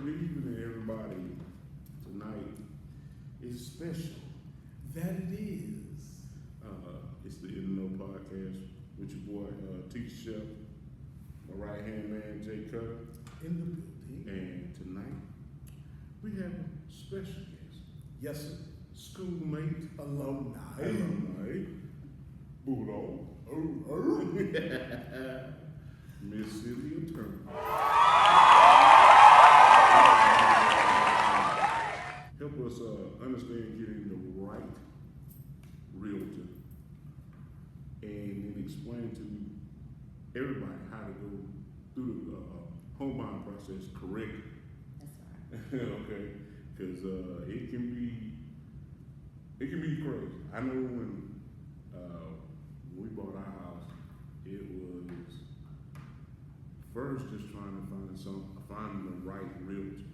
evening, everybody. Tonight is special. That it is. It's the In the Know podcast with your boy, Teacher Chef, my right hand man, Jaycutta. In the building. And tonight we have a special guest. Yes, sir. Schoolmate. Alumni. Bulldog. MsCynthia Turner. Help us understand getting the right realtor and then explain to everybody how to go through the home buying process correctly. That's right. Okay, because it can be crazy. I know when we bought our house, it was first just trying to find the right realtor,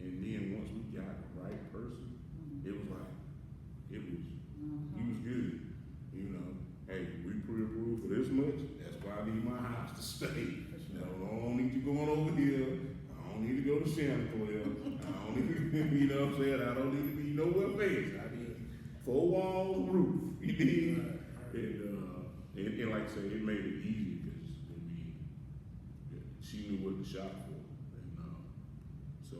and then once we got the right person, it was he was good. You know, hey, we pre-approved for this much. That's why I need my house to stay. You know, I don't need you going over here. I don't need to go to Santa Clara. I don't need, you know what I'm saying? I don't need to be nowhere fast. I need 4 walls, roof. You need, and like I say, it made it easy because she knew what to shop for, and so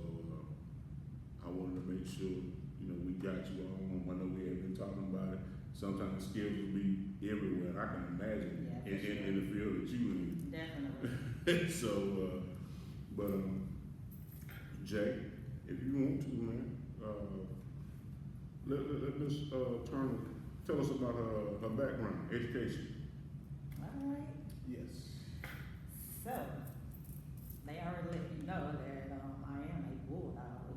I wanted to make sure we got you all on. I know we have been talking about it. Sometimes skills will be everywhere. And I can imagine in the field that you in. Definitely. So, but Jay, if you want to, man, let Miss Turner tell us about her background, education. All right. Yes. So, they already let you know that I am a bulldog.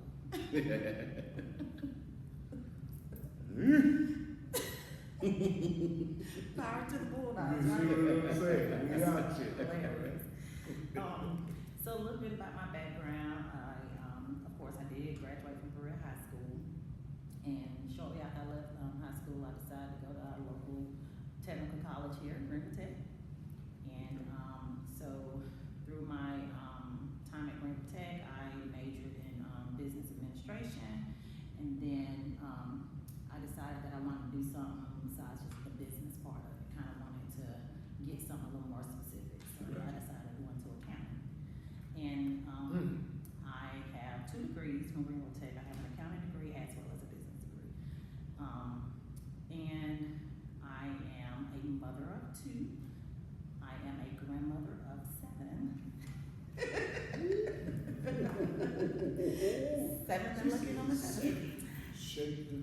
Power to the bulldogs, You see what I'm right? saying? We got you. Hilarious. So a little bit about my background. Of course, I did graduate from Perea High School, and shortly after I left high school, I decided to go to our local technical college here in Greenville Tech. And so through my time at Greenville Tech, I majored in business administration, and then I decided that I wanted to do something besides just the business part of it. Kind of wanted to get something a little more specific, so I decided to go into accounting. And I have 2 degrees from Greenville Tech. I have an accounting degree as well as a business degree. And I am a mother of 2. I am a grandmother of 7. 7th and looking on the 7th. Shake the.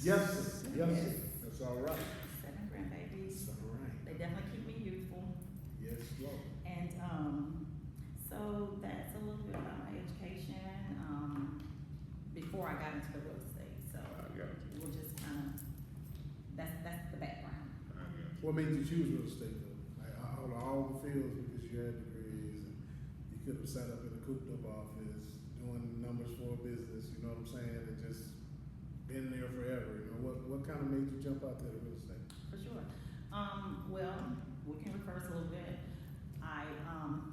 Yes, sir. Yes, sir. That's all right. 7 grandbabies. That's all right. They definitely keep me youthful. Yes, Lord. And so that's a little bit about my education before I got into the real estate. So I got you. we'll just kind of, that's the background. I got you. What made you choose real estate though? Like out of all the fields, because you had degrees and you could have sat up in a cooped up office doing numbers for a business, you know what I'm saying, and just been there forever. You know, what kind of made you jump out to the real estate? For sure. Well, we can reverse a little bit. I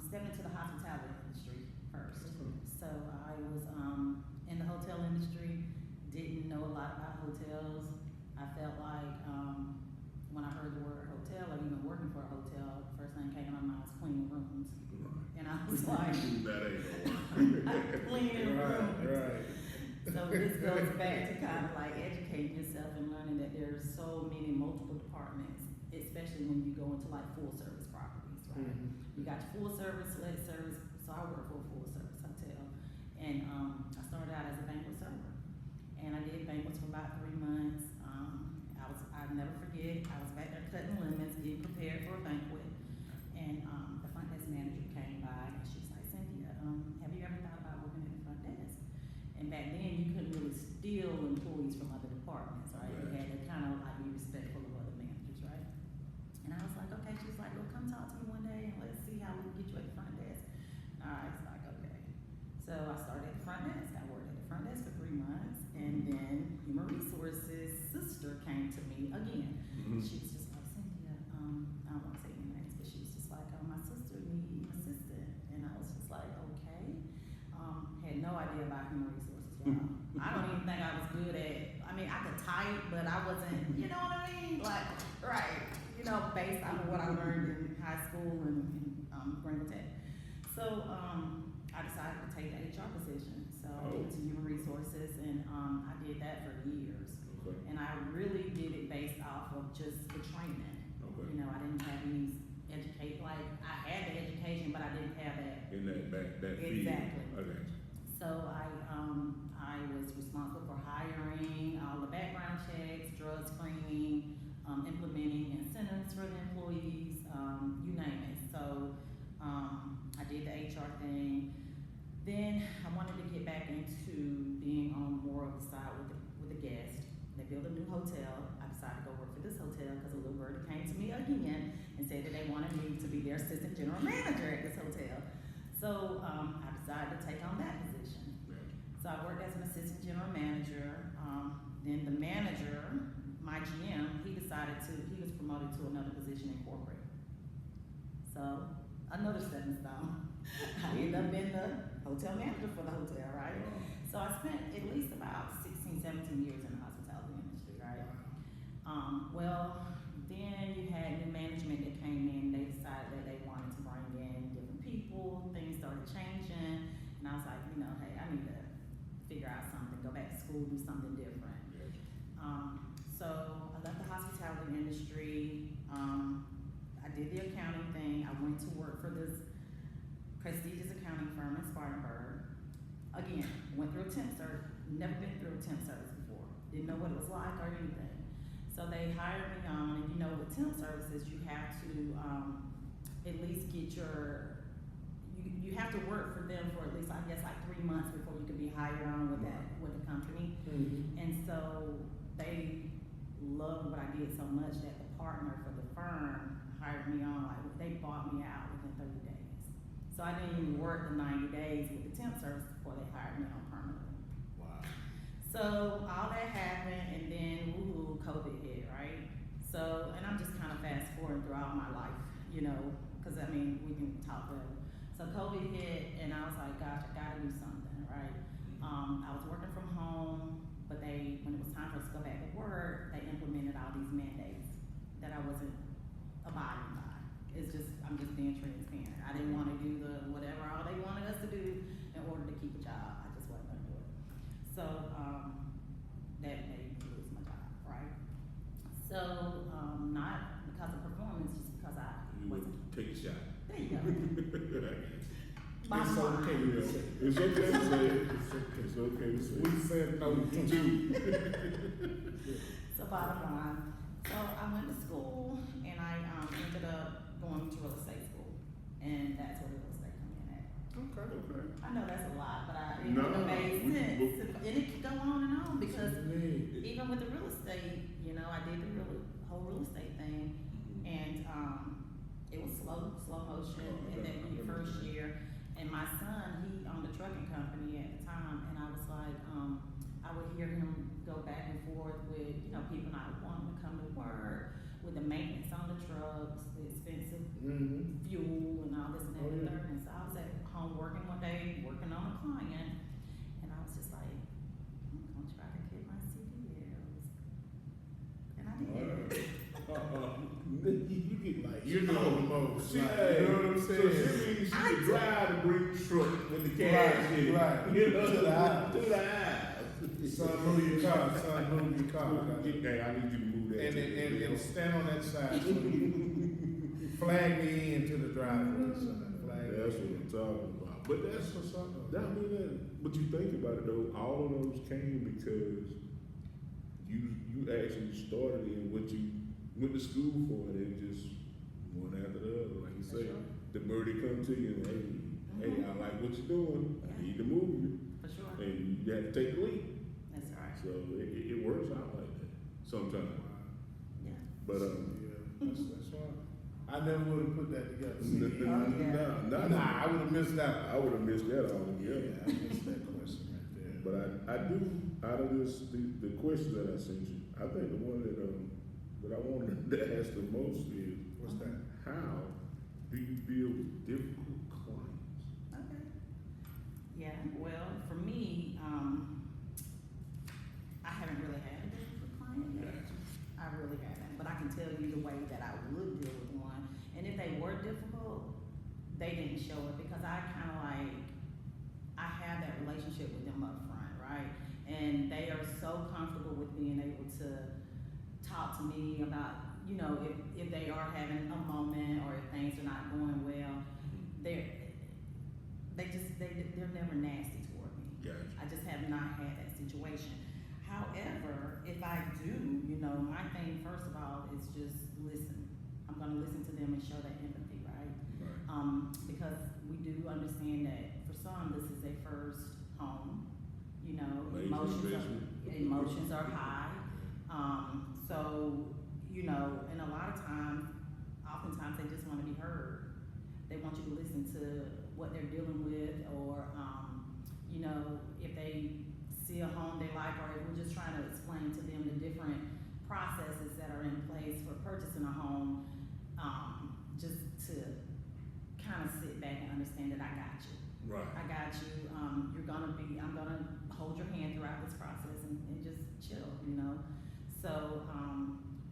stepped into the hospitality industry first. So I was in the hotel industry, didn't know a lot about hotels. I felt like when I heard the word hotel, or even working for a hotel, the first thing that came to my mind was cleaning rooms. And I was like, That ain't cleaning rooms. Right. So this goes back to kind of like educating yourself and learning that there's so many multiple departments, especially when you go into like full service properties, right? Mm-hmm. You got your full service, select service. So I work for a full service hotel, and I started out as a banquet server, and I did banquets for about 3 months. I'll never forget. I was back there cutting lemons, getting prepared for a banquet, and the front desk manager came by, and she was like, "Cynthia, have you ever thought about working at the front desk?" And back then, you couldn't really steal employees from other departments, right? You had to kind of like be respectful of other managers, right? And I was like, okay. She was like, well, come talk to me one day and let's see how we can get you at the front desk. I was like, okay. So I started at the front desk. I worked at the front desk for 3 months, and then human resources sister came to me again. Mm-hmm. She was just like, Cynthia, I don't want to say your based off of what I learned in high school and Greenville Tech. So, I decided to take the HR position. So I went to human resources and, I did that for years. Okay. And I really did it based off of just the training. Okay. You know, I didn't have any like, I had the education, but I didn't have that. In that field. Exactly. I got you. So I was responsible for hiring, all the background checks, drug screening, implementing incentives for the employees, you name it. So, I did the HR thing. Then I wanted to get back into being on more of the side with the guest. They built a new hotel. I decided to go work for this hotel because a little birdie came to me again and said that they wanted me to be their assistant general manager at this hotel. So I decided to take on that position. So I worked as an assistant general manager. Then the manager, my GM, he was promoted to another position in corporate. So another stepping stone. I ended up being the hotel manager for the hotel, right? So I spent at least about 16, 17 years in the hospitality industry, right? Well, then you had new management that came in. They decided that they wanted to bring in different people. Things started changing. And I was like, hey, I need to figure out something, go back to school, do something different. So I left the hospitality industry. I did the accounting thing. I went to work for this prestigious accounting firm in Spartanburg. Again, went through a temp service, never been through a temp service before. Didn't know what it was like or anything. So they hired me on, and with temp services, you have to at least get you have to work for them for at least, I guess, like 3 months before you can be hired on with the company. Mm-hmm. And so they loved what I did so much that the partner for the firm hired me on, like they bought me out within 30 days. So I didn't even work the 90 days with the temp service before they hired me on permanently. Wow. So all that happened, and then COVID hit, right? So, and I'm just kind of fast forwarding throughout my life, because we can talk forever. So COVID hit, and I was like, gosh, I gotta do something, right? I was working from home, but when it was time for us to go back to work, they implemented all these mandates that I wasn't abiding by. I'm just being transparent. I didn't want to do whatever all they wanted us to do in order to keep a job. I just wasn't gonna do it. So, that made me lose my job, right? So, not because of performance, just because You would take a shot. There you go. It's okay to say. It's okay to say. It's okay to say. We said no to you. So bottom line, so I went to school and I ended up going to real estate school, and that's where real estate come in at. Okay. I know that's a lot, but it No, made sense, and it could go on and on because Me. even with the real estate, I did the whole real estate thing, and it was slow motion in that first year. And my son, he owned a trucking company at the time, and I was like, I would hear him go back and forth with, people not wanting to come to work, with the maintenance on the trucks, the expensive fuel and all this and that and the third. And so I was at home working one day, working on a client, and I was just like, I'm gonna try to get my CDLs. And I did. You get like, You know the most. See, You hey, know what I'm saying? So she means she can drive to bring the truck with the cash in it. right. You know, To the house. To the house. son, move your car, move your car. Okay, I need you to move that. And stand on that side so you flag me into the driveway, son. Flag That's me. what I'm talking about. But that's what's up. but you think about it though, all of those came because you actually started in what you went to school for, and then just one after the other, like you say. Sure. The birdie come to you and hey, I like what you're doing. I need to move you. For sure. And you have to take the lead. That's right. So it works out like that sometimes. Yeah. But Yeah, that's right. I never would have put that together. See, nah, I would have missed that. I would have missed that altogether. Yeah, I missed that question right there. But I do, out of the questions that I sent you, I think the one that I wanted to ask the most is, What's that? how do you deal with difficult clients? Okay. Yeah, well, for me, I haven't really had a difficult client yet. I really haven't, but I can tell you the way that I would deal they didn't show it because I kind of like, I have that relationship with them up front, right? And they are so comfortable with being able to talk to me about, you know, if they are having a moment or if things are not going well, they're never nasty toward me. Gotcha. I just have not had that situation. However, if I do, you know, my thing first of all is just listen. I'm gonna listen to them and show that empathy, right? Right. Because we do understand that for some this is their first home. You know, Major emotions are high. So, you know, and a lot of times, oftentimes they just want to be heard. They want you to listen to what they're dealing with, or, you know, if they see a home they like, or if we're just trying to explain to them the different processes that are in place for purchasing a home, just to kind of sit back and understand that I got you. Right. I got you. I'm gonna hold your hand throughout this process and just chill, you know? So,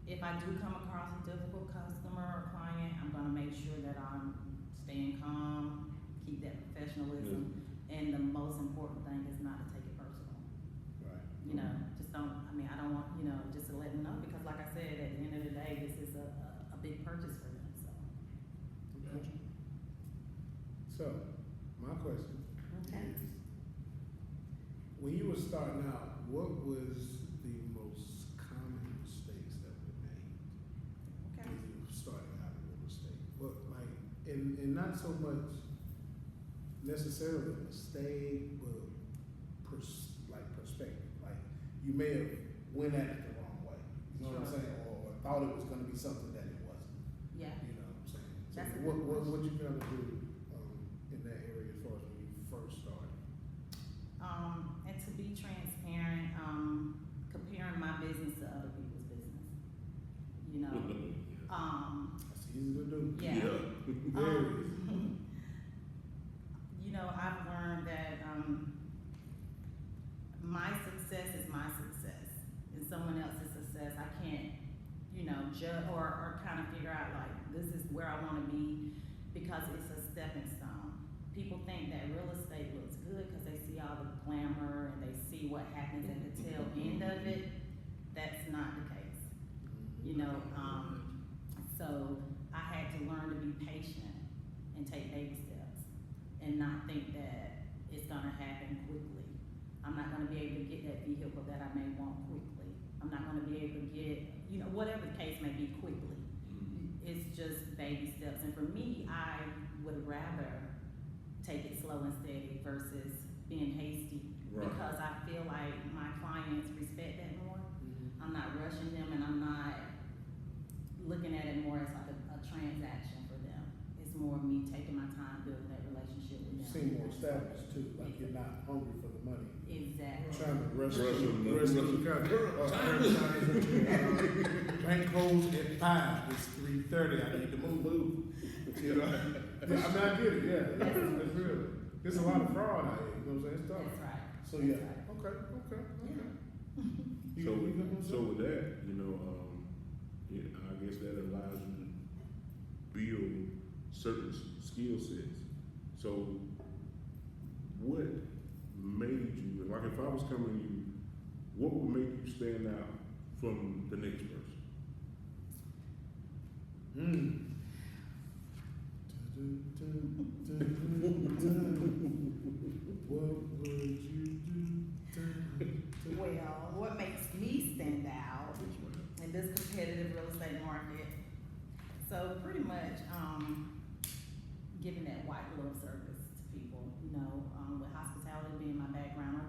if I do come across a difficult customer or client, I'm gonna make sure that I'm staying calm, keep that professionalism, and the most important thing is not to take it personal. Right. You know, just don't, I don't want, you know, just to let them know, because like I said, at the end of the day, this is a big purchase for them, so. Okay. So, my question Okay. is, when you were starting out, what was the most common mistakes that were made Okay. when you were starting out in real estate? But like, and not so much necessarily a mistake, but perspective. Like, you may have went at it the wrong way. You know what I'm Sure. saying? Or thought it was going to be something that it wasn't. Yeah. You know what I'm saying? So That's a what good question. you kind of do in that area as far as when you first started? And to be transparent, comparing my business to other people's business, you know, That's easy to do. yeah. Very easy. You know, I've learned that, my success is my success, and someone else's success, I can't, you know, judge or kind of figure out like, this is where I wanna be, because it's a stepping stone. People think that real estate looks good because they see all the glamour and they see what happens at the tail end of it. That's not the case. You know, so I had to learn to be patient and take baby steps and not think that it's gonna happen quickly. I'm not gonna be able to get that vehicle that I may want quickly. I'm not gonna be able to get, you know, whatever the case may be quickly. It's just baby steps. And for me, I would rather take it slow and steady versus being hasty. Right. Because I feel like my clients respect that more. I'm not rushing them, and I'm not looking at it more as like a transaction for them. It's more me taking my time building that relationship with You them. seem more established too, like you're not hungry for the money. Exactly. Trying to rush Rush them. bank closed at 5, it's 3:30, I need to move. You know? I mean, I get it, yeah, that's real. There's a lot of fraud out here, you know what I'm saying, it's tough. That's right. So, yeah, That's right. okay. Yeah. So with that, you know, I guess that allows you to build certain skill sets. So what made you, like if I was coming to you, what would make you stand out from the next person? What would you do? Well, what makes me stand out Yes, ma'am. in this competitive real estate market? So pretty much, giving that white glove service to people, you know, with hospitality being my background,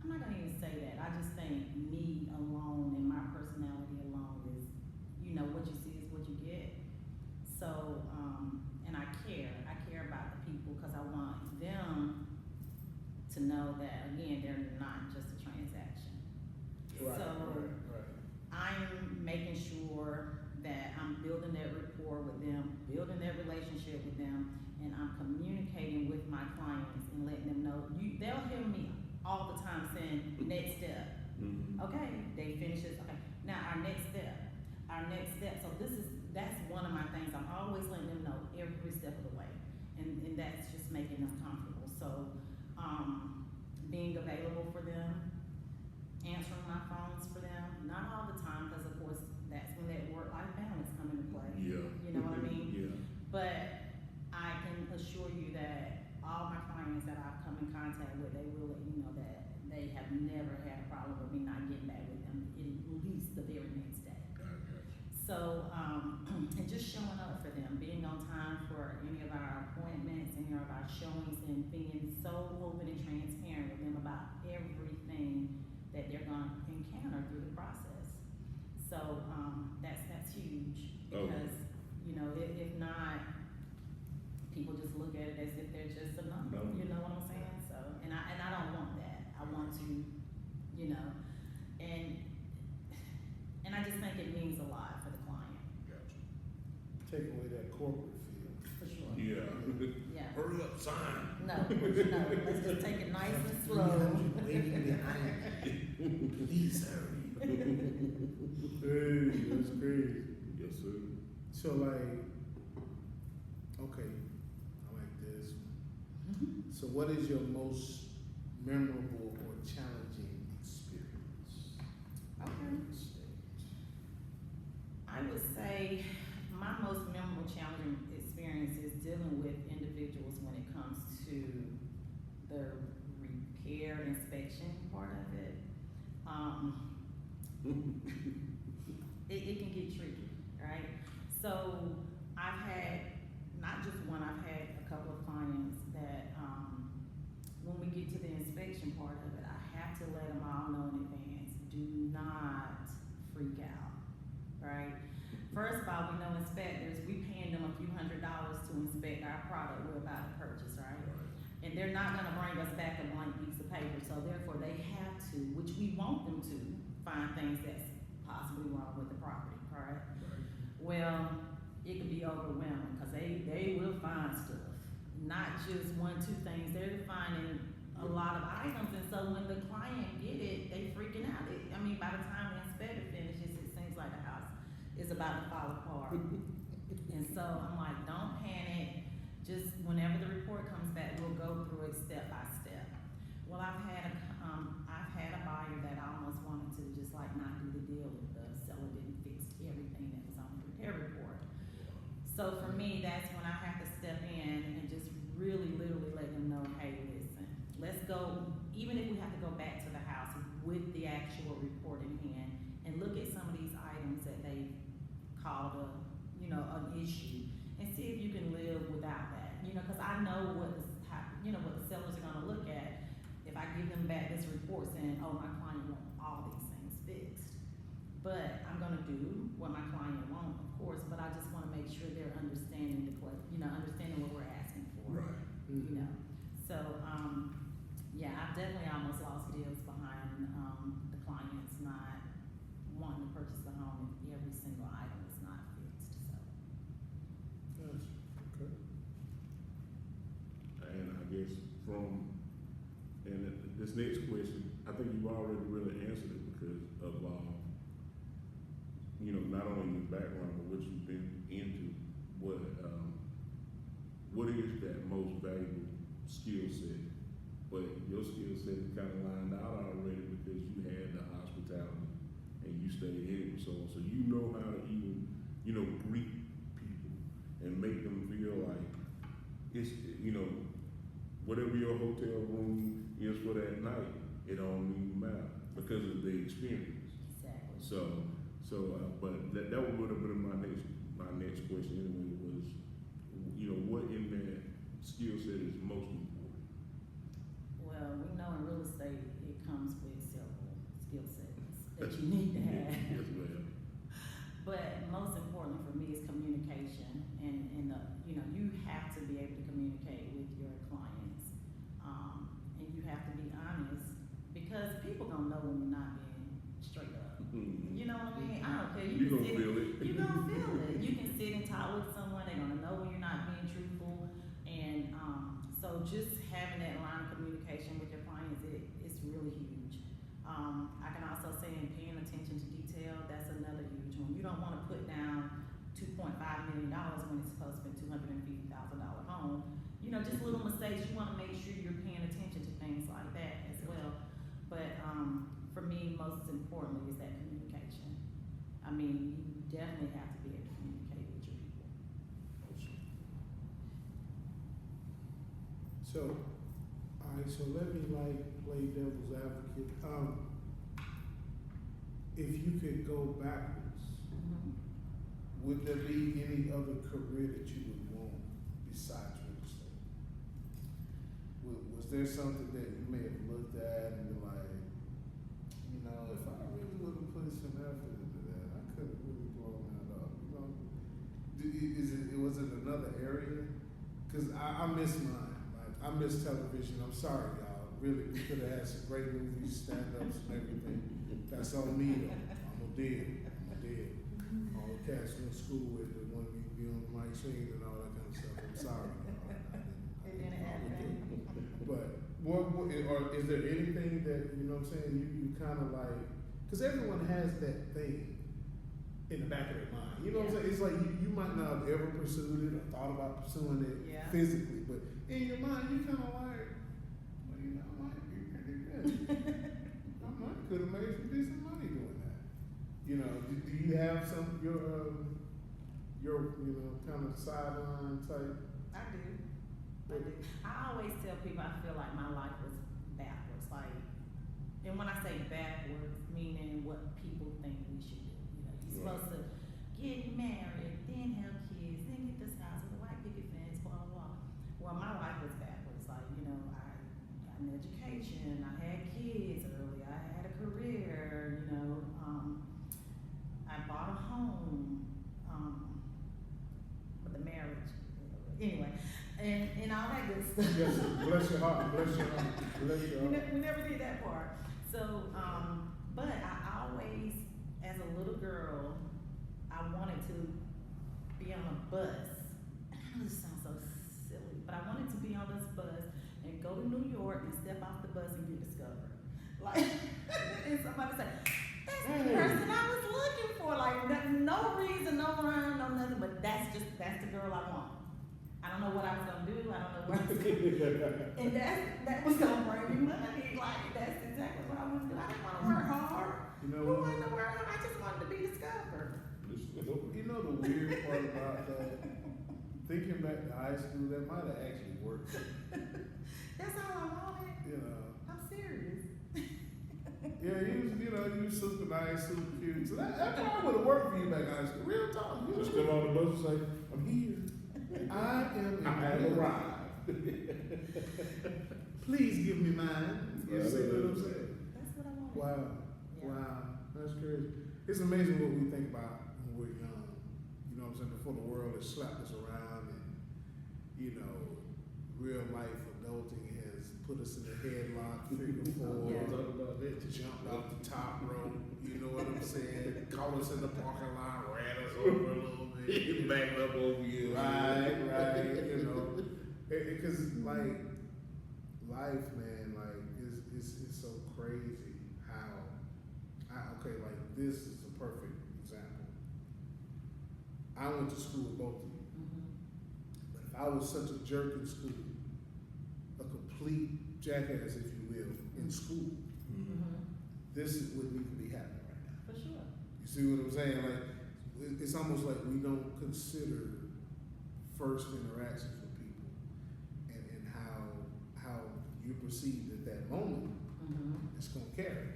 I'm not gonna even say that. I just think me alone and my personality alone is, you know, what you see is what you get. So, and I care about the people because I want them to know that, again, they're not just a transaction. Right, So, right. I'm making sure that I'm building that rapport with them, building that relationship with them, and I'm communicating with my clients and letting them know, they'll hear me all the time saying, next step. Okay, they finish this, okay, now our next step. So that's one of my things, I'm always letting them know every step of the way. and that's just making them comfortable. So, being available for them, answering my phones for them, not all the time, because of course, that's when that work-life balance come into play. Yeah. You know what I mean? Yeah. But I can assure you that all my clients that I've come in contact with, they will let you know that they have never had a problem with me not getting back with them at least the very next day. So, and just showing up for them, being on time for any of our appointments, any of our showings, and being so open and transparent with them about everything that they're gonna encounter through the process. So, that's huge, because, you know, if not, people just look at it as if they're just a number, you know what I'm saying? So, and I don't want that. I want to, you know, and I just think it means a lot for the client. Gotcha. Take away that corporate feel. For sure. Yeah. Yeah. Hurry up, sign. No, let's just take it nice and slow. Please hurry. Hey, that's crazy. Yes, sir. So like, okay, I like this. Mhm. So what is your most memorable or challenging experience? Okay. on stage? I would say my most memorable challenging experience is dealing with individuals when it comes to the repair inspection part of it. It can get tricky, right? So I've had, not just one, I've had a couple of clients that, when we get to the inspection part of it, I have to let them all know in advance, do not freak out, right? First of all, we know inspectors, we paying them a few $100s to inspect our product we're about to purchase, right? And they're not gonna bring us back a blank piece of paper, so therefore they have to, which we want them to, find things that's possibly wrong with the property, correct? Well, it could be overwhelming, cause they will find stuff, not just one, two things, they're finding a lot of items, and so when the client get it, they freaking out. I mean, by the time the inspector finishes, it seems like the house is about to fall apart. And so I'm like, don't panic, just whenever the report comes back, we'll go through it step by step. Well, I've had a buyer that almost wanted to just like not do the deal if the seller didn't fix everything that was on the repair report. So for me, that's when I have to step in and just really literally let them know, hey, listen, let's go, even if we have to go back to the house with the actual report in hand and look at some of these items that they called an issue, and see if you can live without that, cause I know what the sellers are gonna look at if I give them back this report saying, oh, my client wants all these things fixed. But I'm gonna do what my client wants, of course, but I just wanna make sure they're understanding understanding what we're asking for. Right. So, yeah, I've definitely almost lost deals behind, the clients not wanting to purchase the home if every single item is not fixed, so. Gotcha. Okay. And I guess this next question, I think you've already really answered it because of, not only your background, but what you've been into. What is that most valuable skill set? But your skill set is kind of lined out already because you had the hospitality and you stayed in it, so you know how to even, greet people and make them feel like it's, whatever your hotel room is for that night, it don't even matter because of the experience. Exactly. But that would have been my next question anyway was, what in that skill set is most important? Well, we know in real estate, it comes with several skill sets that you need to have. Yes, ma'am. But most importantly for me is communication, and you have to be able to communicate with your clients, and you have to be honest, because people gonna know when you're not being straight up. Mm-hmm. You know what I mean? I don't care. You gonna feel it. You gonna feel it. You can sit and talk with someone, they're gonna know when you're not being truthful, and so just having that line of communication with your clients, it's really huge. I can also say in paying attention to detail, that's another huge one. You don't wanna put down $2.5 million when it's supposed to be $250,000 home. just little mistakes. You want to make sure you're paying attention to things like that as well. But for me, most importantly is that communication. I mean, you definitely have to be able to communicate with your people. So, all right, so let me play devil's advocate. If you could go backwards, would there be any other career that you would want besides real estate? Was there something that you may have looked at and been like, if I really would have put some effort into that, I could have really blown that up. Was it another area? Because I miss mine. Like, I miss television. I'm sorry, y'all. Really, we could have had some great movies, stand-ups, and everything. That's on me, though. I'm a dead. All the cats went to school with the one you be on my scene and all that kind of stuff. I'm sorry, y'all. I didn't But what or is there anything that you kind of like? Because everyone has that thing in the back of their mind. You know what I'm saying? It's like you might not have ever pursued it or thought about pursuing it physically, but in your mind, you kind of like, well, I might be pretty good. I might could have made some decent money doing that. Do you have some your kind of sideline type? I do. I always tell people I feel like my life was backwards. Like, and when I say backwards, meaning what people think we should do. You're supposed to get married, then have kids, then get this house with a white picket fence, blah, blah, blah. Well, my life was backwards. Like, I got an education, I had kids early, I had a career, I bought a home, but the marriage, anyway, and all that good stuff. Yes, bless your heart, bless your heart. We never did that part. So, but I always, as a little girl, I wanted to be on a bus. I know this sounds so silly, but I wanted to be on this bus and go to New York and step off the bus and get discovered. Like, and somebody say, that's the person I was looking for. Like, no reason, no rhyme, no nothing, but that's the girl I want. I don't know what I was gonna do. I don't know what I was gonna do. And that was gonna bring me money. Like, that's exactly what I was doing. I didn't want to work hard. Who wanted to work hard? I just wanted to be discovered. The weird part about that, thinking back to high school, that might have actually worked. That's all I wanted. I'm serious. Yeah, you was super nice, super cute. So that probably would have worked for you back in high school. Real talk. You Just come on the bus and say, I'm here. I have arrived. Please give me mine. You see what I'm saying? That's what I wanted. Wow. That's crazy. It's amazing what we think about when we're young. You know what I'm saying? Before the world has slapped us around and, real life adulting has put us in the headlock, figure four, jumped off the top rope, you know what I'm saying? Caught us in the parking lot, ran us over a little bit. Back up over you. Right. Because like life, man, like it's so crazy how like this is a perfect example. I went to school with both of you, but if I was such a jerk in school, a complete jackass, if you will, in school, this wouldn't even be happening right now. For sure. You see what I'm saying? Like, it's almost like we don't consider first interactions with people and how you perceived at that moment. It's gonna carry.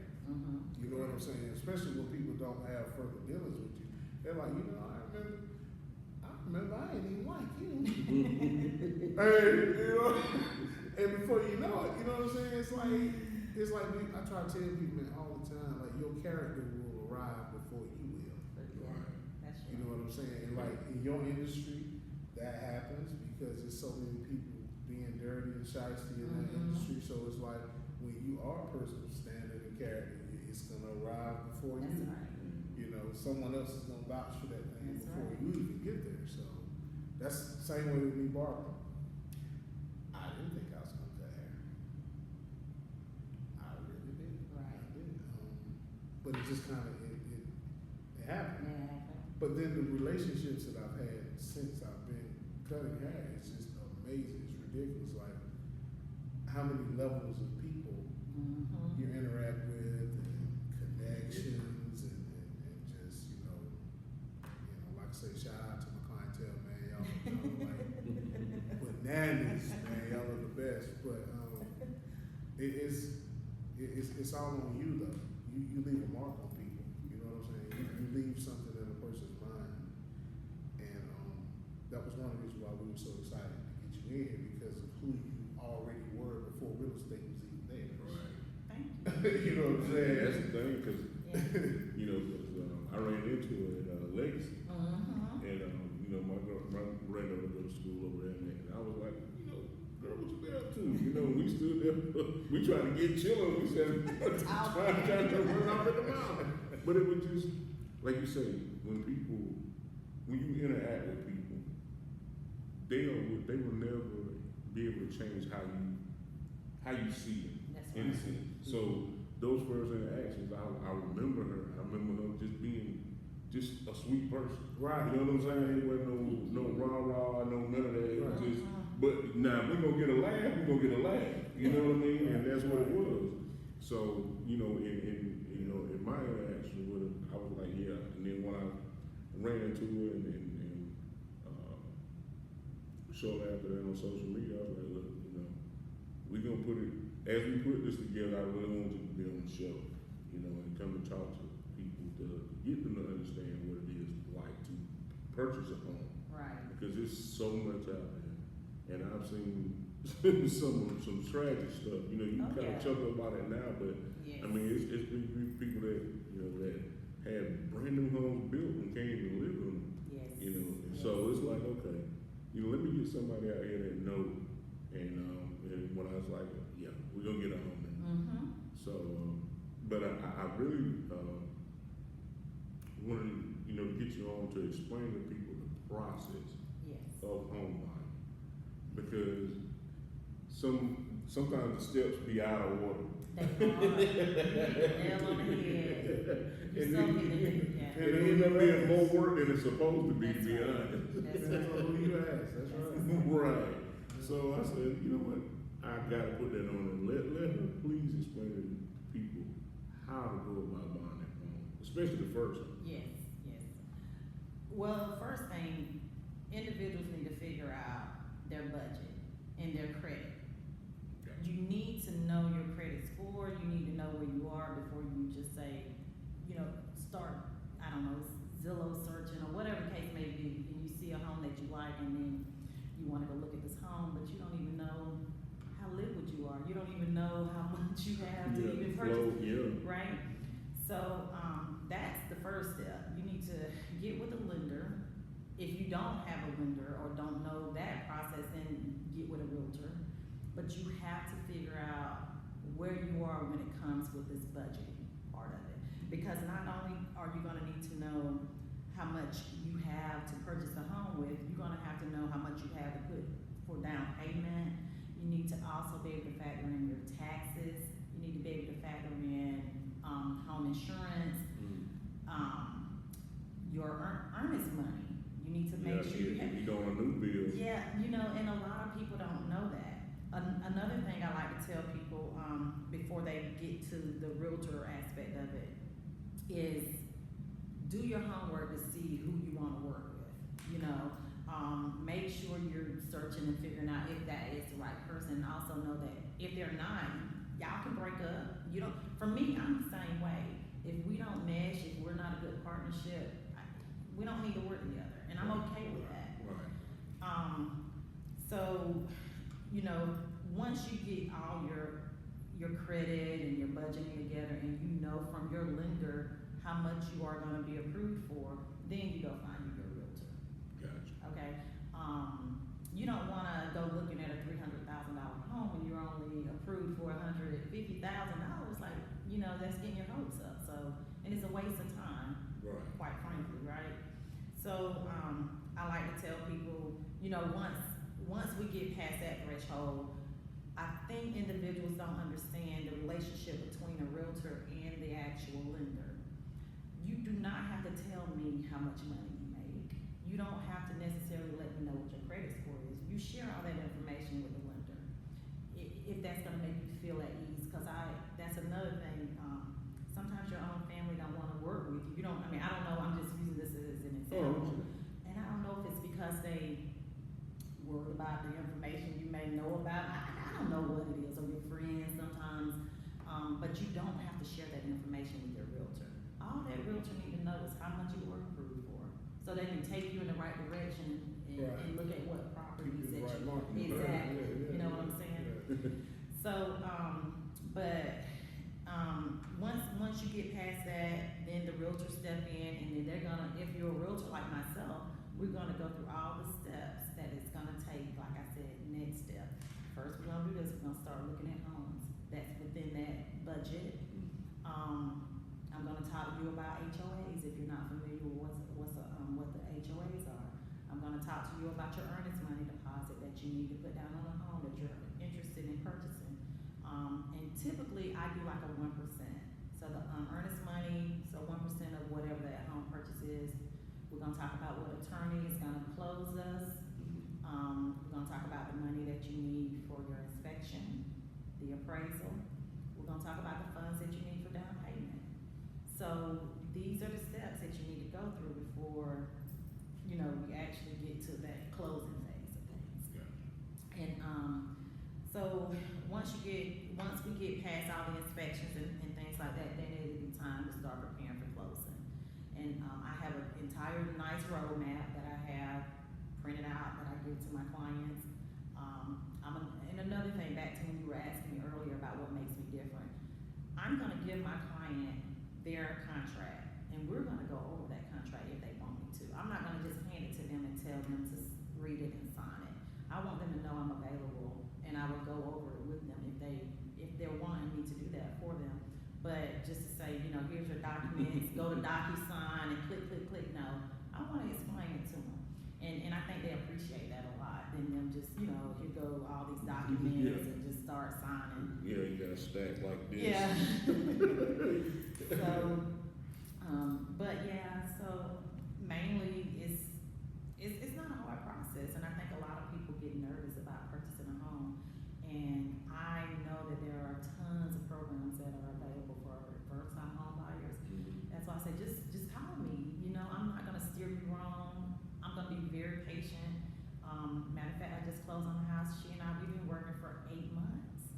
You know what I'm saying? Especially when people don't have further dealings with you. They're like, I remember I didn't even like you. And before you know it, you know what I'm saying? It's like I try to tell people, man, all the time, like your character will arrive before you will. That's true. You know what I'm saying? And like in your industry, that happens because there's so many people being dirty and shiesty in that industry. So it's like when you are a person of standard and character, it's gonna arrive before That's you. right. Someone else is gonna vouch for that thing That's before right. you even get there. So that's the same way with me, Barbara. I didn't think I was gonna cut hair. I really did. Right. I did. But it just kind of it happened. Yeah. But then the relationships that I've had since I've been cutting hair, it's just amazing. It's ridiculous. Like how many levels of people you interact with and connections and just, like I say, shout out to my clientele, man. Y'all like bananas, man. Y'all are the best. But it's all on you though. You leave a mark on people. You know what I'm saying? You leave something in a person's mind. And that was one of the reasons why we were so excited to get you in here, because of who you already were before real estate was even there. Right. Thank you. You know what I'm saying? That's the thing, because I ran into it at Legacy, and my granddaughter go to school over there, and I was like, girl, what you been up to? We stood there, we tried to get children, we said, trying to run off in the mouth. But it was just, like you say, when you interact with people, they will never be able to change how you see them. That's in a right. sense. So those first interactions, I remember her. I remember her just being just a sweet person. Right. You know what I'm saying? It wasn't no rah-rah, no none of that. It was Right. just, but now we're gonna get a laugh, we're gonna get a laugh. You know what I mean? And that's what it was. So, in my interaction with her, I was like, yeah. And then when I ran into her and shortly after that on social media, I was like, look, we're gonna put it, as we put this together, I really want you to be on the show, and come and talk to people to get them to understand what it is like to purchase a home. Right. Because there's so much out there, and I've seen some tragic stuff. You kind of chuckle about it now, but Yes. I mean, it's been people that that had brand new homes built and can't even live in them. Yes. And so it's like, okay, let me get somebody out here that know. And when I was like, yeah, we're gonna get a home now. So, but I really wanted to get you on to explain to people the process of home buying, because sometimes the steps be out of order. They are. Nail on the head. And You're so hitting it. it end up being more work than it's supposed to be, That's to be right. honest. That's Depends on who you ask. That's right. Right. So I said, you know what? I gotta put that on and let her please explain to people how to go about buying that home, especially the first one. Yes. Well, the first thing, individuals need to figure out their budget and their credit. You need to know your credit score. You need to know where you are before you just say, start, I don't know, Zillow searching or whatever the case may be, and you see a home that you like, and then you want to go look at this home, but you don't even know how liquid you are. You don't even know how much you have to even purchase. Right? So that's the first step. You need to get with a lender. If you don't have a lender or don't know that process, then get with a realtor. But you have to figure out where you are when it comes with this budgeting part of it. Because not only are you gonna need to know how much you have to purchase a home with, you're gonna have to know how much you have to put for down payment. You need to also be able to factor in your taxes. You need to be able to factor in home insurance, your earnest money. You need to make sure you have. You doing a new bill. Yeah, and a lot of people don't know that. Another thing I like to tell people before they get to the realtor aspect of it is do your homework to see who you want to work with. Make sure you're searching and figuring out if that is the right person. Also know that if they're not, y'all can break up. For me, I'm the same way. If we don't mesh, if we're not a good partnership, we don't need to work together, and I'm okay with that. Right. So, once you get all your credit and your budgeting together, and you know from your lender how much you are going to be approved for, then you go find your realtor. Gotcha. Okay. You don't want to go looking at a $300,000 home when you're only approved for $150,000. Like, that's getting your hopes up. So, and it's a waste of time. Right. Quite frankly, right? So, I like to tell people, once we get past that threshold, I think individuals don't understand the relationship between a realtor and the actual lender. You do not have to tell me how much money you make. You don't have to necessarily let me know what your credit score is. You share all that information with the if that's gonna make you feel at ease, cause that's another thing, sometimes your own family don't wanna work with you, I mean, I don't know, I'm just using this as an example. And I don't know if it's because they worry about the information you may know about, I don't know what it is, or your friends sometimes, but you don't have to share that information with your realtor. All that realtor need to know is how much you were approved for, so they can take you in the right direction and look at what properties that you, exactly, you know what I'm saying? So, once you get past that, then the realtor step in, and then they're gonna, if you're a realtor like myself, we're gonna go through all the steps that it's gonna take, like I said, next step. First, we're gonna do this, we're gonna start looking at homes that's within that budget. I'm gonna talk to you about HOAs, if you're not familiar with what the HOAs are. I'm gonna talk to you about your earnest money deposit that you need to put down on a home that you're interested in purchasing. And typically, I do like a 1%. So the earnest money, so 1% of whatever that home purchase is. We're gonna talk about what attorney is gonna close us. We're gonna talk about the money that you need for your inspection, the appraisal. We're gonna talk about the funds that you need for down payment. So these are the steps that you need to go through before, we actually get to that closing phase of things. Yeah. And, so once we get past all the inspections and things like that, then it'll be time to start preparing for closing. And, I have an entire nice roadmap that I have printed out that I give to my clients. And another thing, back to when you were asking me earlier about what makes me different, I'm gonna give my client their contract, and we're gonna go over that contract if they want me to. I'm not gonna just hand it to them and tell them to read it and sign it. I want them to know I'm available, and I will go over it with them if they're wanting me to do that for them. But just to say, here's your documents, go to DocuSign and click, no. I wanna explain it to them. And I think they appreciate that a lot, than them just, here go all these documents and just start signing. Yeah, you got a stack like this. Yeah. So mainly it's not a hard process, and I think a lot of people get nervous about purchasing a home. And I know that there are tons of programs that are available for first-time home buyers. That's why I say just call me. I'm not gonna steer you wrong. I'm gonna be very patient. Matter of fact, I just closed on the house. She and I, we've been working for 8 months.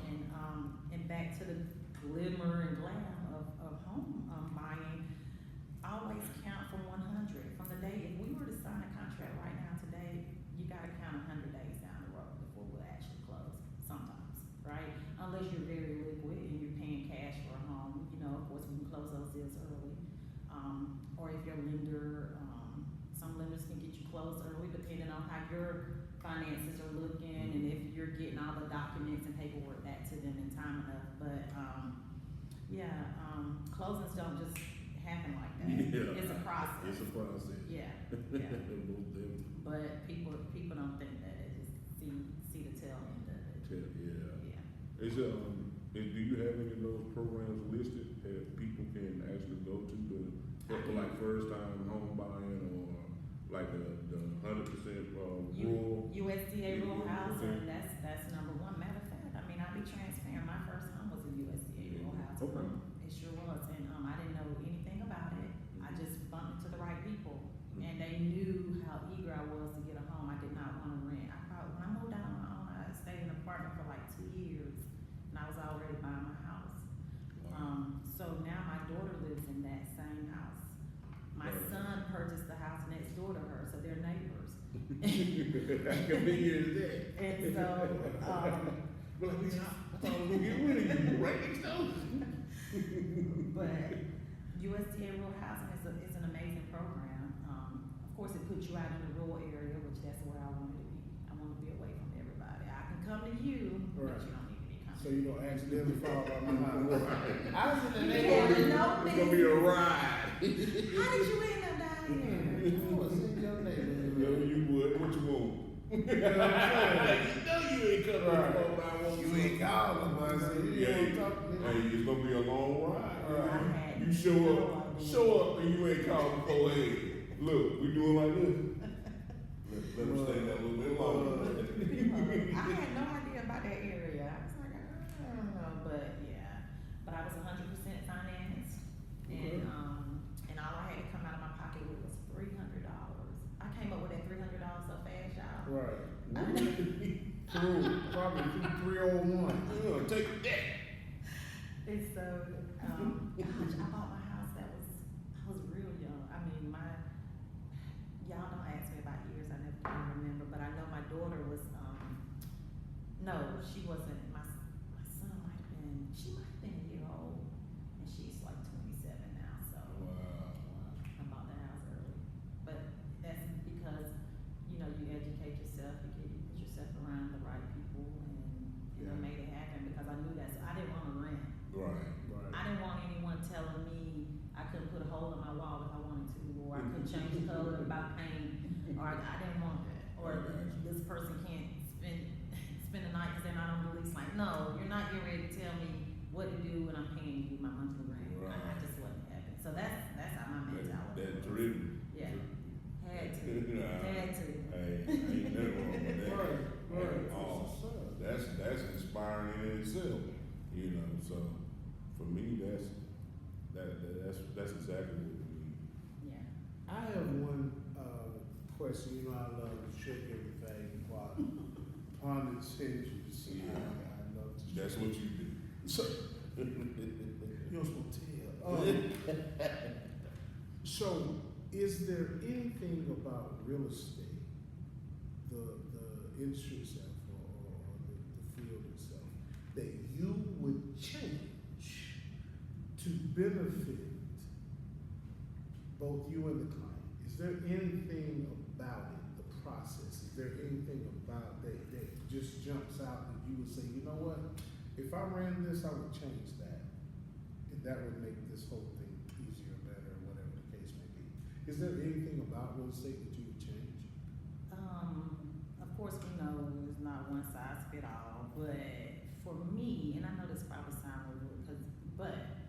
And back to the glimmer and glam of home buying, always count from 100. From the day, if we were to sign a contract right now today, you gotta count 100 days down the road before we'll actually close, sometimes, right? Unless you're very liquid and you're paying cash for a home, of course, we can close those deals early. Or if your lender, some lenders can get you closed early depending on how your finances are looking and if you're getting all the documents and paperwork back to them in time enough. But, closings don't just happen like that. Yeah. It's a process. It's a process. Yeah. But people don't think that. They just see the tail end of it. Yeah. Yeah. Do you have any of those programs listed that people can actually go to for like first time home buying or like the 100% rural? USDA rural housing, that's number one. Matter of fact, I'll be transparent. My first home was a USDA rural housing. Okay. It sure was, and I didn't know anything about it. I just bumped into the right people, and they knew how eager I was to get a home. I did not want to rent. When I moved out on my own, I stayed in an apartment for like 2 years, and I was already buying my house. So now my daughter lives in that same house. My son purchased the house next door to her, so they're neighbors. Convenient as that. And so, well, I thought I was gonna get rid of you right next door. But USDA Rural Housing is an amazing program. Of course, it puts you out in the rural area, which that's where I wanted to be. I want to be away from everybody. I can come to you, but you don't need to be coming. So you don't accidentally fall by my house. I was in the It's gonna be a ride. How did you end up down here? I was in your neighborhood. No, you would. What you want? You know you ain't coming right. You ain't calling, but I said, you ain't talking. Hey, it's gonna be a long ride. Right. You show up, and you ain't called before. Hey, look, we doing like this. Let me stay that a little bit longer. I had no idea about that area. Right. Probably through 301. Yeah, take that. And so, gosh, I bought my house. I was real young. I mean, y'all don't ask me about years. I never can remember, but I know my daughter was, no, she wasn't. My son she might have been a year old, and she's like 27 now. So Wow. I bought the house early, but that's because you educate yourself, you put yourself around the right people, and made it happen because I knew that. So I didn't want to rent. Right. I didn't want anyone telling me I couldn't put a hole in my wall if I wanted to, or I couldn't change the color about paint, or I didn't want that, or this person can't spend the night because they're not on the lease. Like, no, you're not getting ready to tell me what to do when I'm paying you my monthly rent. Right. I just wasn't happy. So that's how my mentality That was. driven. Yeah. Had to. Nah. Had to. Hey, ain't nothing wrong with that. Right. Awesome. That's inspiring in itself. So for me, that's exactly what we need. Yeah. I have one question. I love to shake everything upon its hinges. Yeah. I love to. That's what you do. So, you're supposed to tell. So, is there anything about real estate, the industry itself, or the field itself, that you would change to benefit both you and the client? Is there anything about it, the process? Is there anything about that just jumps out that you would say, you know what? If I ran this, I would change that. And that would make this whole thing easier, better, whatever the case may be. Is there anything about real estate that you would change? Of course, there's not one size fit all, but for me, and I know this probably sounds weird, but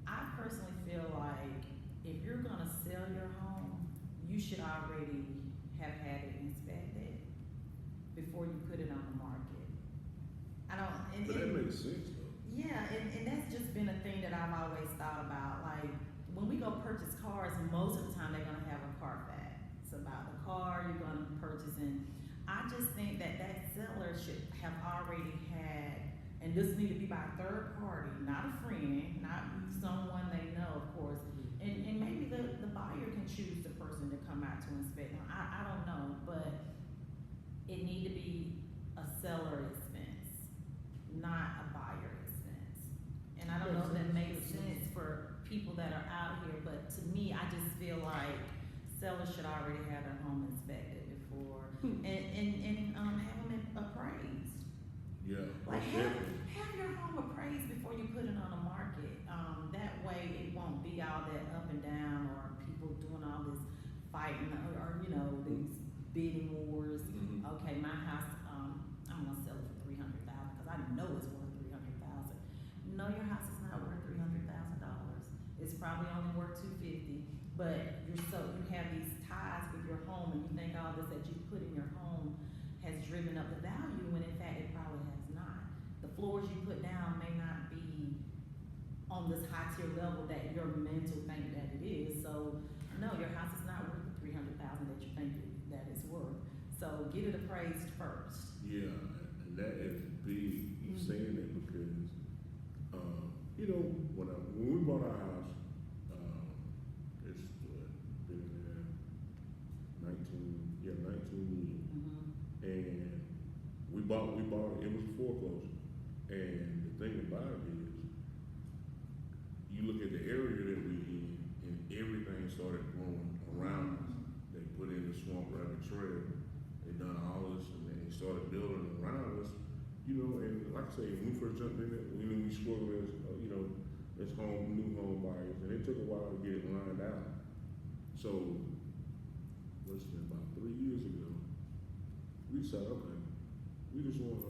I personally feel like if you're gonna sell your home, you should already have had it inspected before you put it on the market. But that makes sense though. Yeah, and that's just been a thing that I've always thought about. Like, when we go purchase cars, most of the time they're gonna have a Carfax about the car you're gonna purchase, and I just think that seller should have already had, and this need to be by a third party, not a friend, not someone they know, of course, and maybe the buyer can choose the person to come out to inspect them. I don't know, but it need to be a seller expense, not a buyer expense. And I don't know if that makes sense for people that are out here, but to me, I just feel like sellers should already have their home inspected before, and have them appraised. Yeah. Like, have your home appraised before you put it on the market. That way it won't be all that up and down, or people doing all this fighting, or these bidding wars. Mhm. Okay, my house, I'm gonna sell it for $300,000 because I know it's worth $300,000. No, your house is not worth $300,000. It's probably only worth $250,000. But you have these ties with your home, and you think all this that you put in your home has driven up the value, when in fact it probably has not. The floors you put down may not be on this high tier level that your mental think that it is. So no, your house is not worth the $300,000 that you think that it's worth. So get it appraised first. Yeah, and that is big. You saying that because when we bought our house, it's been there 19 years, and we bought it. It was a foreclosure, and the thing about it is, you look at the area that we in, and everything started growing around us. They put in the Swamp Rabbit Trail. They done all this, and they started building around us. And like I say, when we first jumped in it, we struggled as new home buyers, and it took a while to get it lined out. So, what's it, about 3 years ago, we decided, okay, we just want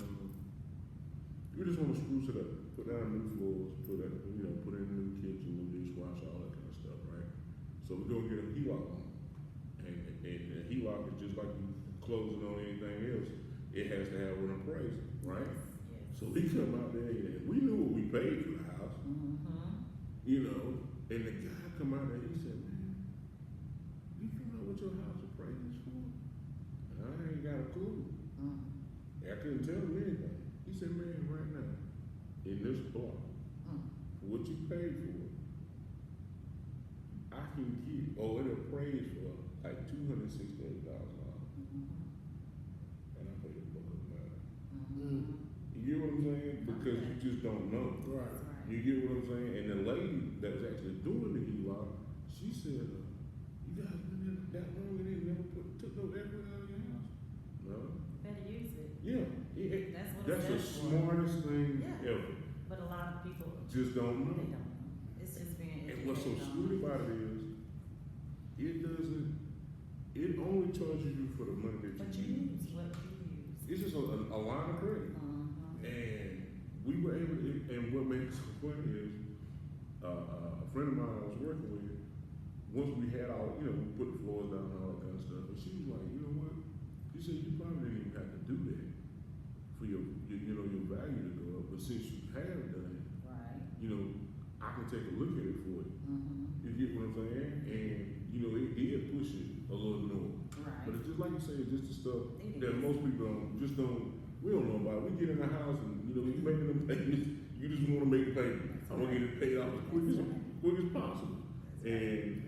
to spruce it up, put down new floors, put in a new kitchen, new dishwasher, all that kind of stuff, right? So we're gonna get a HELOC on, and a HELOC is just like you closing on anything else. It has to have an appraisal, right? Yes. So we come out there, and we knew what we paid for the house, and the guy come out there, he said, "Man, do you know what your house appraised for?" And I clue. Mm. I couldn't tell him anything. He said, man, right now, in this block, Mm. for what you paid for, I can get, it appraised for like $268,000. Mhm. And I paid a buck of money. Mhm. You get what I'm saying? Because you just don't know. Right. That's right. You get what I'm saying? And the lady that was actually doing the HELOC, she said, you guys been in that long and they never took no equity out of your house? No. Better use it. Yeah. That's what That's the it's for. smartest thing Yeah. ever. But a lot of people, Just don't they know. don't know. It's just being And what's so educated on. sweet about it is, it only charges you for the money that But you you use. use what you use. It's just a line of credit. Mhm. And we were able to, and what made it so funny is, a friend of mine I was working with, once we had our, we put the floors down and all that kind of stuff, and she was like, you know what? She said, you probably didn't even have to do that for your value to go up, but since you have done it, Right. I can take a look at it for you. Mhm. You get what I'm saying? And, it did push it a little north. Right. But it's just like you say, it's just the stuff It that is. most people we don't know about. We get in the house and, you making them payments, you just wanna make a payment. I wanna get it paid off as quick as possible. And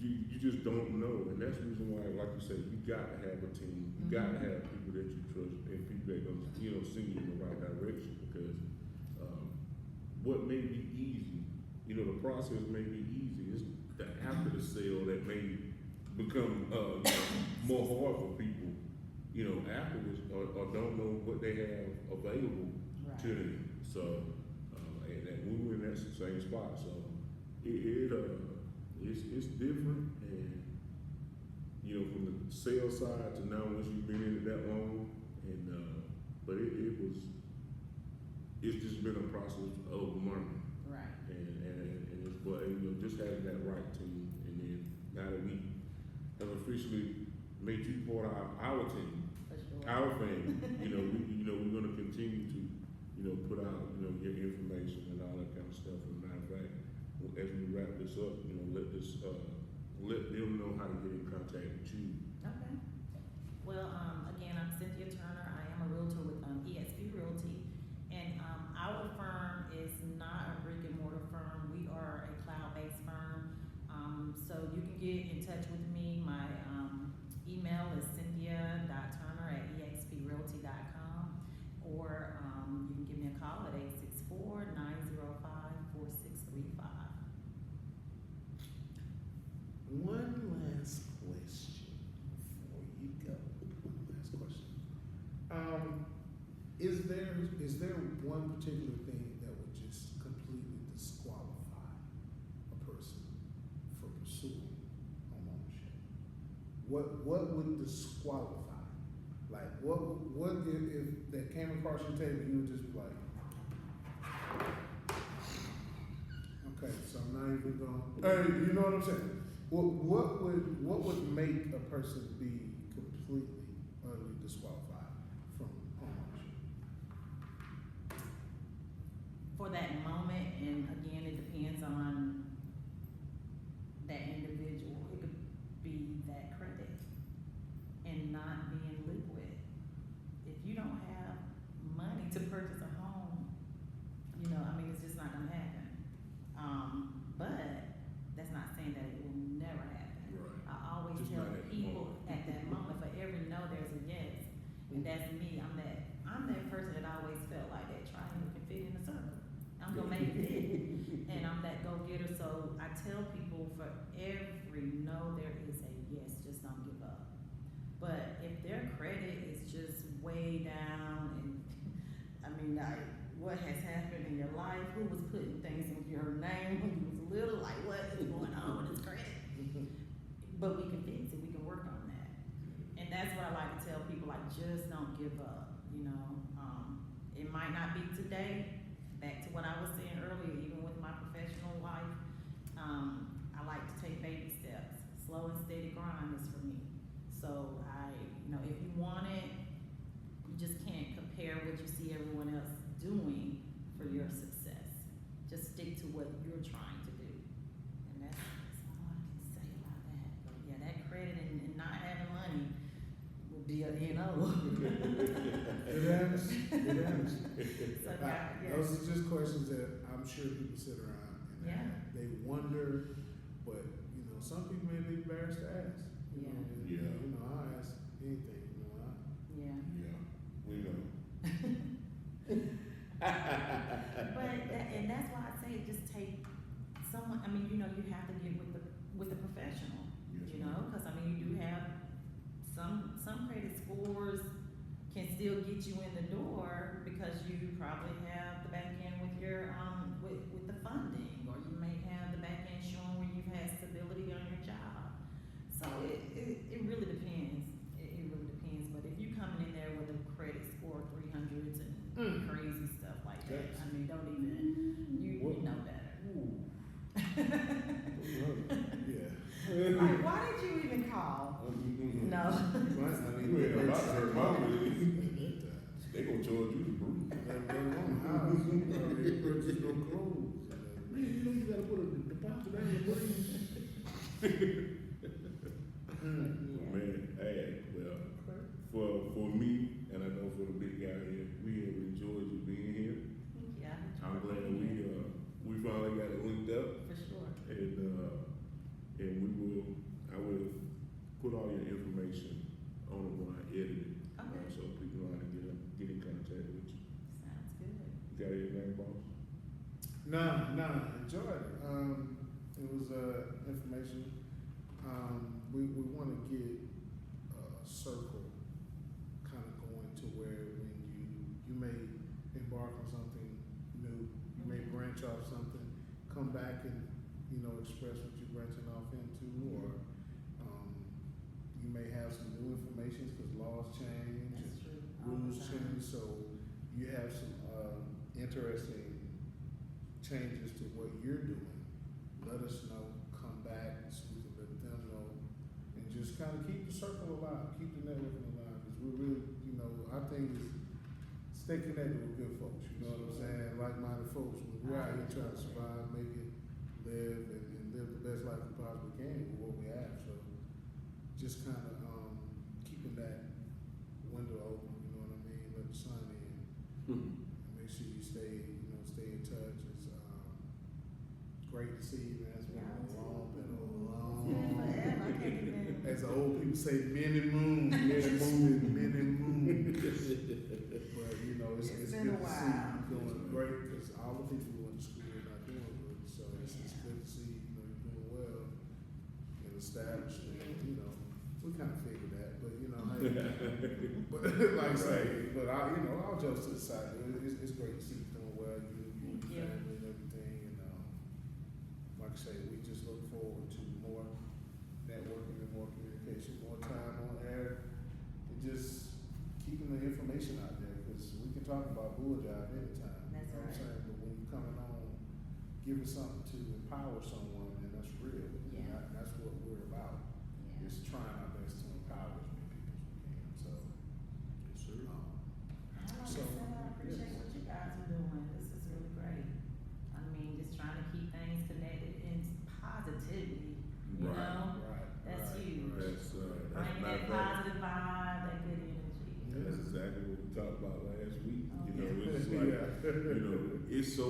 you just don't know. And that's the reason why, like you say, you got to have a team. You got to have people that you trust and people that gonna, send you in the right direction because, what may be easy, the process may be easy. It's the after the sale that may become, more hard for people, afterwards or don't know what they have available to Right. them. So, and we were in that same spot. So, it's different and, from the sales side to now once you've been in it that long and, but it's just been a process of learning. Right. And it's, but, just having that right team, and then now that we have officially made you part of our team, For sure. our family, we're gonna continue to, put out, your information and all that kind of stuff. And matter of fact, as we wrap this up, let them know how to get in contact with you. Okay. Well, again, I'm Cynthia Turner. I am a realtor with EXP Realty. And our firm is not a brick and mortar firm. We are a cloud-based firm. So you can get in touch with me. My email is cynthia.turner@exprealty.com, or you can give me a call at 864-905-4635. One last question before you go. One last question. Is there one particular thing that would just completely disqualify a person for pursuing homeownership? What would disqualify? Like what if that came across your table, you would just be like, okay, so I'm not even going. You know what I'm saying? What would make a person be completely utterly disqualified from homeownership? For that moment, and again, it depends on that individual. It could be that credit and not being liquid. If you don't have money to purchase a home, it's just not gonna happen. But that's not saying that it will never happen. Right. I always Just tell not at the people moment. at that moment, for every no, there's a yes. And that's me. I'm that person that always felt like that triangle can fit in a circle. I'm gonna make it fit. And I'm that go-getter. So I tell people for every no, there is a yes. Just don't give up. But if their credit is just way down, and what has happened in your life? Who was putting things in your name when you was little? Like, what is going on with this credit? But we can fix it. We can work on that. And that's what I like to tell people, like, just don't give up, It might not be today. Back to what I was saying earlier, even with my professional life, I like to take baby steps. Slow and steady grind is for me. So if you want it, you just can't compare what you see everyone else doing for your success. Just stick to what you're trying to do. And that's all I can say about that. But yeah, that credit and not having money will be a NO. It happens. So, yeah. Those are just questions that I'm sure people sit around and Yeah. they wonder, but you know, some people may be embarrassed to ask. You know, and, Yeah. you know, I'll ask anything. You know, Yeah. Yeah, we know. And that's why I say just take someone, I mean, you know, you have to get with the professional, Yes, you know, cause I mean, you do have some credit scores can still get you in the door because you probably have the back end with your, with the funding, or you may have the back end showing where you've had stability on your job. So it really depends. It really depends, but if you coming in there with a credit score 300s and crazy stuff like that, I mean, don't even, you know better. Yeah. Like, why did you even call? No. Right, I mean, You ain't about to hurt my they feelings. They gonna charge you the brew. own house, they purchase no clothes. Man, you know you gotta put a deposit down your brain. Man, hey, well, for me, and I know for the big guy here, we have enjoyed you being here. Yeah. I'm glad we finally got it linked up, For sure. and I will put all your information on it when I edit it. Okay. So people know how to get in contact with you. Sounds good. You got anything, boss? Nah, enjoyed it. It was, information. We wanna get a circle kind of going to where when you may embark on something new, you may branch off something, come back and, you know, express what you're branching off into, or, you may have some new information because laws change That's and true. All the rules time. change, so you have some, interesting changes to what you're doing. Let us know, come back, so we can let them know, and just kind of keep the circle alive, keep the networking alive, because we're really, you know, our thing is stay connected with good folks, you know what I'm saying, like-minded folks. We're out here trying to survive, make it, live, and live the best life we possibly can with what we have, so just kind of, keeping that window open, you know what I mean, let the sun in. Make sure you stay in touch. It's great to see you, man. It's been Yeah, a long. Forever. I can't even. As the old people say, many moon. But you know, it's It's good been a to see while. you doing great, because all the people who went to school are not doing good. So it's good to see, you know, you're doing well and established. And, you know, we kind of figured that, but you know, but like I say, but all jokes to the side, it's great to see you doing well, you and your family and everything, and like I say, we just look forward to more networking and more communication, more time on air, and just keeping the information out there, because we can talk about bull jive anytime. That's You know what I'm right. saying? But when you're coming on, giving something to empower someone, and that's real. Yeah. And that's what we're about. Yeah. Is trying our best to empower as many people as we can. So, Yes, sir. I like So, I said, I appreciate what you guys are doing. This is really great. I mean, just trying to keep things connected in positivity, you Right. know? right. That's right, huge. right. That's Bringing not that bad. positive vibe, that good energy. And that's exactly what we talked about last week. Oh, You know, yeah. it's like, Yeah. you know, it's so,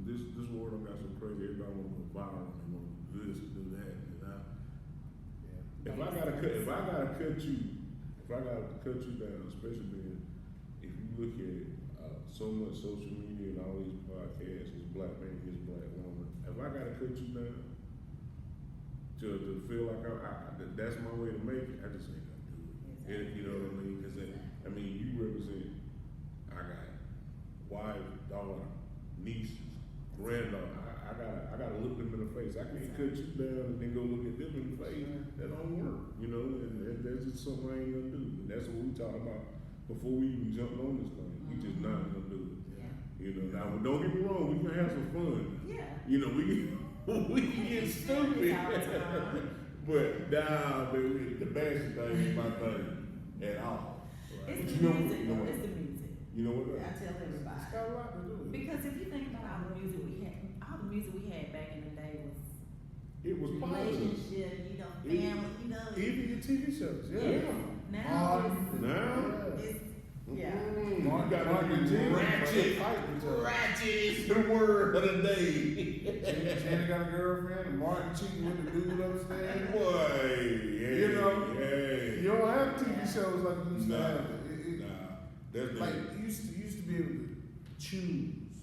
this world done got so crazy, everybody wanna go viral, and wanna do this and do that, and Yeah. if I gotta cut you down, especially being, if you look at, so much social media and all these podcasts, this black man against black woman, if I gotta cut you down to feel like that's my way to make it, I just ain't gonna do it. And, you know what I mean? Cause I mean, you represent, I got wife, daughter, nieces, granddaughter, I gotta look them in the face. I can't cut you down and then go look at them in the face. That don't work, you know, and that's just something I ain't gonna do. And that's what we talked about before we even jumped on this thing. We just not gonna do it. Yeah. You know, now don't get me wrong, we can have some fun. Yeah. You know, we can get stupid. All the time. But nah, baby, the bashing thing ain't my thing at all. It's But the you know what? music, You know though. what? It's the music. You know what? I tell everybody. It's got a lot to do with it. Because if you think about all the music we had back in the day was It was positive. relationship, you know, family, you know. Even your TV shows, Yeah. yeah. Now Martin it's got Martin to and be Gina, ratchet. fight each other. Ratchet is the word of the day. Jenny got a girlfriend, and Martin cheating with the dude upstairs. Boy, yeah, You know, yeah. You don't have TV shows like you used to Nah, have. That's Like not. you used to be able to choose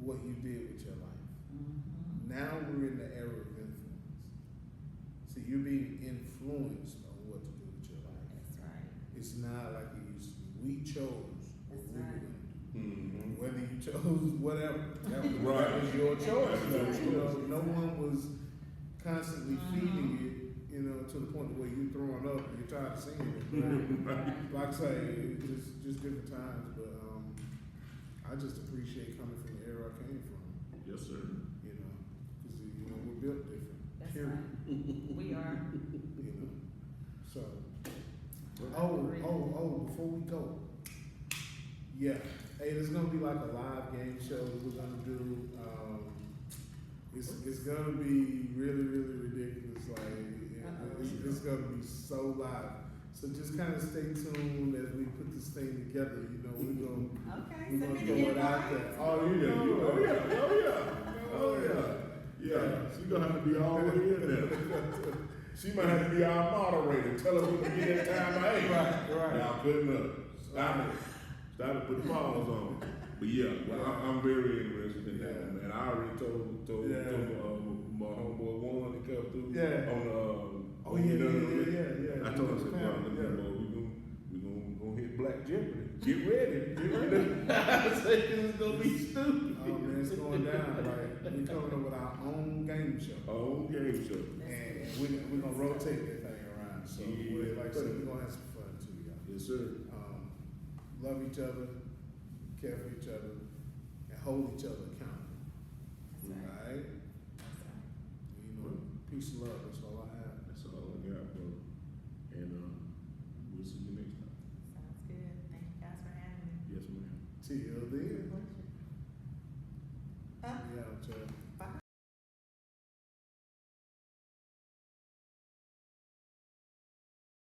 what you did with your life. Mhm. Now we're in the era of influence. See, you're being influenced on what to do with your life. That's right. It's not like it used to be. We chose what That's we were right. going to do. Mm-hmm. Whether you chose whatever, that was, Right. that was your choice. That's You your know, choice. no one was constantly Mhm. feeding it. You know, to the point where you're throwing up and you're tired of seeing it. Right. Like I say, it's just different times, but I just appreciate coming from the era I came from. Yes, sir. You know, because we're built different. That's period. right. We are. You know, so. I agree. Before we go, yeah, hey, there's gonna be like a live game show that we're gonna do. It's gonna be really, really ridiculous. Like it's gonna be so live. So just kind of stay tuned as we put this thing together. You know, we're gonna Okay, we're send gonna me throw the it out invite. there. Oh yeah. She gonna have to be all the way in there. She might have to be our moderator. Tell her when to get that time out. Right. Y'all putting up. Stop it. Put the pause on. But yeah, well, I'm very interested in that, Yeah. man. I already told my homeboy one to come through. Yeah. On Yeah. I told him, I said, bro, we gonna hit Black Jeopardy. Get ready. I said, this is gonna be stupid. Oh man, it's going down. Like we're coming up with our own game show. Oh, game show. And we're gonna rotate that thing around. So Yeah. like I said, we're gonna have some fun too, y'all. Yes, sir. Love each other, care for each other, and hold each other accountable. That's right. Alright? That's right. You know, peace and love, that's all I have. That's all I got, bro.